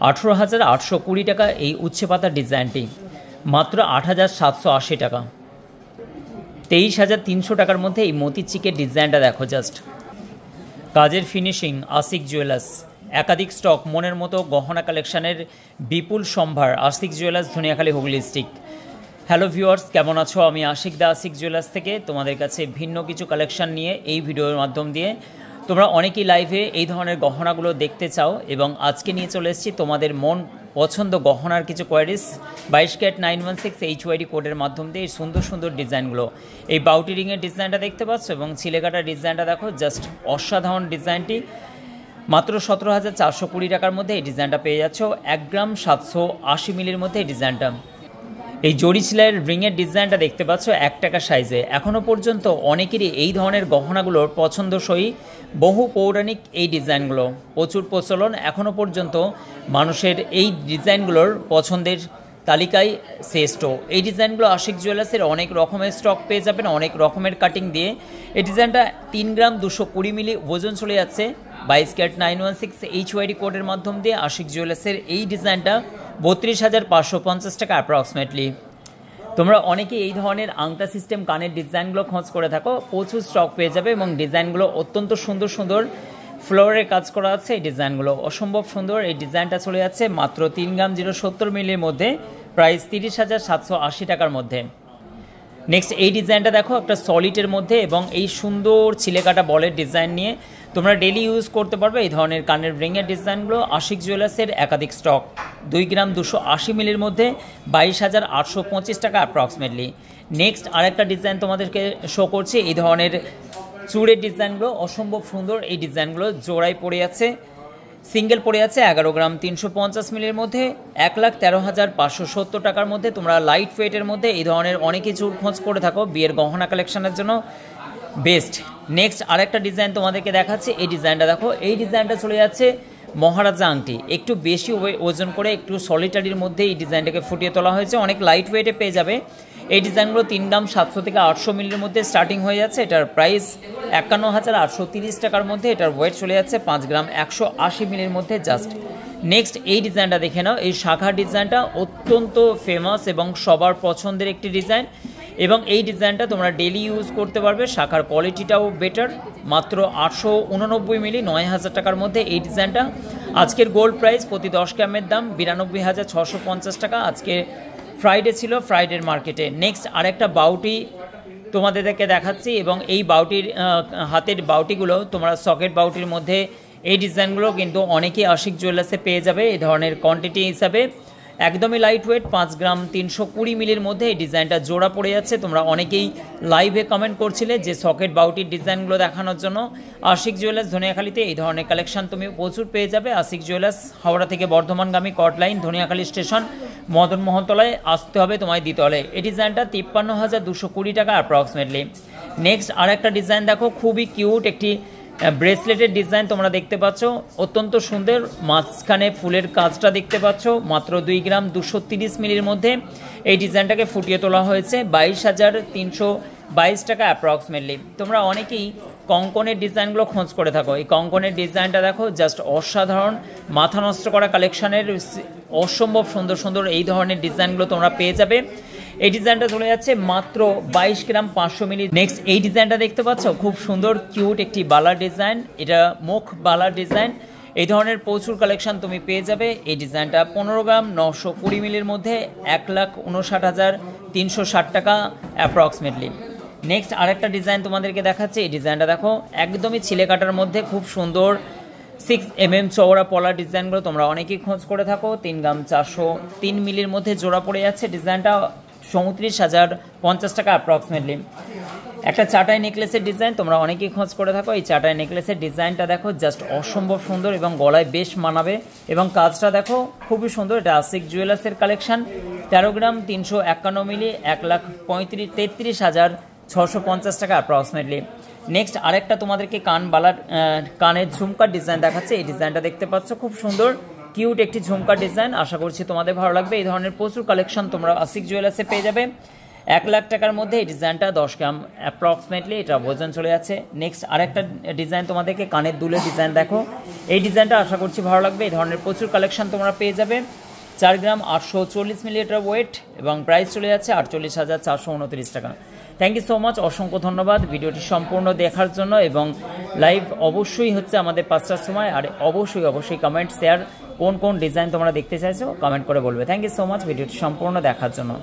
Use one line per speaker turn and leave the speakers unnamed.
18,820 টাকা এই উচ্ছে পাতার ডিজাইনটি, মাত্র 8,780 টাকা। 23,300 টাকার মধ্যে এই মতির চিকের ডিজাইনটা দেখো জাস্ট। কাজের ফিনিশিং, আশিক জুয়েলার্স, একাধিক স্টক, মনের মতো গহনা কালেকশানের বিপুল সম্ভার, Ashik jewellers, Dhaniakhali, Hooghly district. Hello viewers, কেমন আছো? আমি আশিক দা, আশিক জুয়েলার্স থেকে তোমাদের কাছে ভিন্ন কিছু কালেকশান নিয়ে এই ভিডিওর মাধ্যম দিয়ে তোমরা অনেকেই লাইভে এই ধরনের গহনাগুলো দেখতে চাও, এবং আজকে নিয়ে চলে এসেছি তোমাদের মন পছন্দ গহনার কিছু কোয়ারিস 22 ক্যারেট 916 HYD কোডের মাধ্যম দিয়ে এই সুন্দর সুন্দর ডিজাইনগুলো। এই বাউটি রিংয়ের ডিজাইনটা দেখতে পাচ্ছ এবং ছিলেকাটার ডিজাইনটা দেখো জাস্ট অসাধারণ ডিজাইনটি। মাত্র 17,420 টাকার মধ্যে এই ডিজাইনটা পেয়ে যাচ্ছ। 1 গ্রাম 780 মিলির মধ্যে এই ডিজাইনটা। এই জরি সেলাইয়ের রিংয়ের ডিজাইনটা দেখতে পাচ্ছ 1 টাকা সাইজে। এখনও পর্যন্ত অনেকেরই এই ধরনের গহনাগুলোর পছন্দসই, বহু পৌরাণিক এই ডিজাইনগুলো প্রচুর প্রচলন। এখনও পর্যন্ত মানুষের এই ডিজাইনগুলোর পছন্দের তালিকায় শ্রেষ্ঠ। এই ডিজাইনগুলো আশিক জুয়েলার্সের অনেক রকমের স্টক পেয়ে যাবেন, অনেক রকমের কাটিং দিয়ে। এই ডিজাইনটা 3 গ্রাম 220 মিলি ওজন চলে যাচ্ছে 22 ক্যারেট 916 HYD কোডের মাধ্যম দিয়ে। আশিক জুয়েলার্সের এই ডিজাইনটা 32,550 টাকা অ্যাপ্রক্সিমেটলি। তোমরা অনেকেই এই ধরনের আংটা সিস্টেম কানের ডিজাইনগুলো খোঁজ করে থাকো, প্রচুর স্টক পেয়ে যাবে এবং ডিজাইনগুলো অত্যন্ত সুন্দর সুন্দর ফ্লোরের কাজ করা আছে। এই ডিজাইনগুলো অসম্ভব সুন্দর। এই ডিজাইনটা চলে যাচ্ছে মাত্র 3 গ্রাম 070 মিলির মধ্যে, প্রাইস 30,780 টাকার মধ্যে। নেক্সট এই ডিজাইনটা দেখো একটা সলিডের মধ্যে এবং এই সুন্দর ছিলেকাটা বলের ডিজাইন নিয়ে তোমরা ডেলি ইউজ করতে পারবে এই ধরনের কানের রিংয়ের ডিজাইনগুলো। আশিক জুয়েলার্সের একাধিক স্টক 2 গ্রাম 280 মিলির মধ্যে 22,825 টাকা অ্যাপ্রক্সিমেটলি। নেক্সট আরেকটা ডিজাইন তোমাদেরকে শো করছি। এই ধরনের চূড়ের ডিজাইনগুলো অসম্ভব সুন্দর। এই ডিজাইনগুলো জোড়ায় পড়ে আছে, সিঙ্গেল পড়ে আছে 11 গ্রাম 350 মিলির মধ্যে 1,13,570 টাকার মধ্যে। তোমরা লাইট ওয়েটের মধ্যে এই ধরনের অনেকই চূড় খোঁজ করে থাকো বিয়ের গহনা কালেকশনের জন্য, বেস্ট। নেক্সট আরেকটা ডিজাইন তোমাদেরকে দেখাচ্ছি। এই ডিজাইনটা দেখো, এই ডিজাইনটা চলে যাচ্ছে মহারাজা আংটি, একটু বেশি ওজন করে একটু সলিটারির মধ্যে এই ডিজাইনটাকে ফুটিয়ে তোলা হয়েছে, অনেক লাইট ওয়েটে পেয়ে যাবে। এই ডিজাইনগুলো 3 গ্রাম 700 থেকে 800 মিলির মধ্যে স্টার্টিং হয়ে যাচ্ছে। এটার প্রাইস 51,830 টাকার মধ্যে। এটার ওয়েট চলে যাচ্ছে 5 গ্রাম 180 মিলির মধ্যে জাস্ট। নেক্সট এই ডিজাইনটা দেখে নাও। এই শাখা ডিজাইনটা অত্যন্ত ফেমাস এবং সবার পছন্দের একটি ডিজাইন, এবং এই ডিজাইনটা তোমরা ডেলি ইউজ করতে পারবে। শাখার কোয়ালিটিটাও বেটার। মাত্র 889 মিলি 9,000 টাকার মধ্যে এই ডিজাইনটা। আজকের গোল্ড প্রাইস প্রতি 10 গ্রামের দাম 92,650 টাকা। আজকে ফ্রাইডে ছিল, ফ্রাইডের মার্কেটে। নেক্সট আরেকটা বাউটি তোমাদেরকে দেখাচ্ছি, এবং এই বাউটির হাতের বাউটিগুলো তোমরা সকেট বাউটির মধ্যে এই ডিজাইনগুলো কিন্তু অনেকেই আশিক জুয়েলার্সে পেয়ে যাবে এই ধরনের কোয়ান্টিটি হিসাবে। একদমই লাইট ওয়েট, 5 গ্রাম 320 মিলির মধ্যে এই ডিজাইনটা জোড়া পড়ে যাচ্ছে। তোমরা অনেকেই লাইভে কমেন্ট করছিলে যে সকেট বাউটির ডিজাইনগুলো দেখানোর জন্য। আশিক জুয়েলার্স ধনিয়াখালীতে এই ধরনের কালেকশন তুমি প্রচুর পেয়ে যাবে। আশিক জুয়েলার্স হাওড়া থেকে বর্ধমানগামী কট লাইন, ধনিয়াখালী স্টেশন, মদন মোহনতলায় আসতে হবে তোমায় দ্বিতলে। এই ডিজাইনটা 53,220 টাকা অ্যাপ্রক্সিমেটলি। নেক্সট আরেকটা ডিজাইন দেখো, খুবই কিউট একটি ব্রেসলেটের ডিজাইন তোমরা দেখতে পাচ্ছ, অত্যন্ত সুন্দর। মাঝখানে ফুলের কাজটা দেখতে পাচ্ছ। মাত্র 2 গ্রাম 230 মিলির মধ্যে এই ডিজাইনটাকে ফুটিয়ে তোলা হয়েছে 22,322 টাকা অ্যাপ্রক্সিমেটলি। তোমরা অনেকেই কঙ্কনের ডিজাইনগুলো খোঁজ করে থাকো। এই কঙ্কনের ডিজাইনটা দেখো জাস্ট অসাধারণ, মাথা নষ্ট করা কালেকশনের অসম্ভব সুন্দর সুন্দর এই ধরনের ডিজাইনগুলো তোমরা পেয়ে যাবে। এই ডিজাইনটা চলে যাচ্ছে মাত্র 22 গ্রাম 500 মিলি। নেক্সট এই ডিজাইনটা দেখতে পাচ্ছ, খুব সুন্দর কিউট একটি বালার ডিজাইন। এটা মুখ বালার ডিজাইন। এই ধরনের প্রচুর কালেকশন তুমি পেয়ে যাবে। এই ডিজাইনটা 15 গ্রাম 920 মিলির মধ্যে 1,59,360 টাকা অ্যাপ্রক্সিমেটলি। নেক্সট আরেকটা ডিজাইন তোমাদেরকে দেখাচ্ছে। এই ডিজাইনটা দেখো, একদমই ছিলেকাটার মধ্যে খুব সুন্দর 6 mm চওড়া পলার ডিজাইনগুলো তোমরা অনেকেই খোঁজ করে থাকো। 3 গ্রাম 403 মিলির মধ্যে জোড়া পড়ে যাচ্ছে। ডিজাইনটা 34,050 টাকা অ্যাপ্রক্সিমেটলি। একটা চাটাই নেকলেসের ডিজাইন তোমরা অনেকেই খোঁজ করে থাকো। এই চাটাই নেকলেসের ডিজাইনটা দেখো জাস্ট অসম্ভব সুন্দর এবং গলায় বেশ মানাবে, এবং কাজটা দেখো খুবই সুন্দর। এটা আশিক জুয়েলার্সের কালেকশন। 13 গ্রাম 351 মিলি 1,33,650 টাকা অ্যাপ্রক্সিমেটলি। নেক্সট আরেকটা তোমাদেরকে কানের ঝুমকার ডিজাইন দেখাচ্ছে। এই ডিজাইনটা দেখতে পাচ্ছ, খুব সুন্দর কিউট একটি ঝুমকার ডিজাইন। আশা করছি তোমাদের ভালো লাগবে। এই ধরনের প্রচুর কালেকশন তোমরা আশিক জুয়েলার্সে পেয়ে যাবে। 1 লাখ টাকার মধ্যে এই ডিজাইনটা 10 গ্রাম অ্যাপ্রক্সিমেটলি এটা ওজন চলে যাচ্ছে। নেক্সট আরেকটা ডিজাইন তোমাদেরকে কানের দুলের ডিজাইন দেখো, এই ডিজাইনটা আশা করছি ভালো লাগবে। এই ধরনের প্রচুর কালেকশন তোমরা পেয়ে যাবে। 4 গ্রাম 840 মিলিলিটার ওয়েট এবং প্রাইস চলে যাচ্ছে 48,429 টাকা। থ্যাংক ইউ সো মাচ, অসংখ্য ধন্যবাদ ভিডিওটি সম্পূর্ণ দেখার জন্য। এবং লাইভ অবশ্যই হচ্ছে আমাদের 5টার সময়, আর অবশ্যই কমেন্ট শেয়ার কোন ডিজাইন তোমরা দেখতে চাইছো কমেন্ট করে বলবে। থ্যাংক ইউ সো মাচ ভিডিওটি সম্পূর্ণ দেখার জন্য।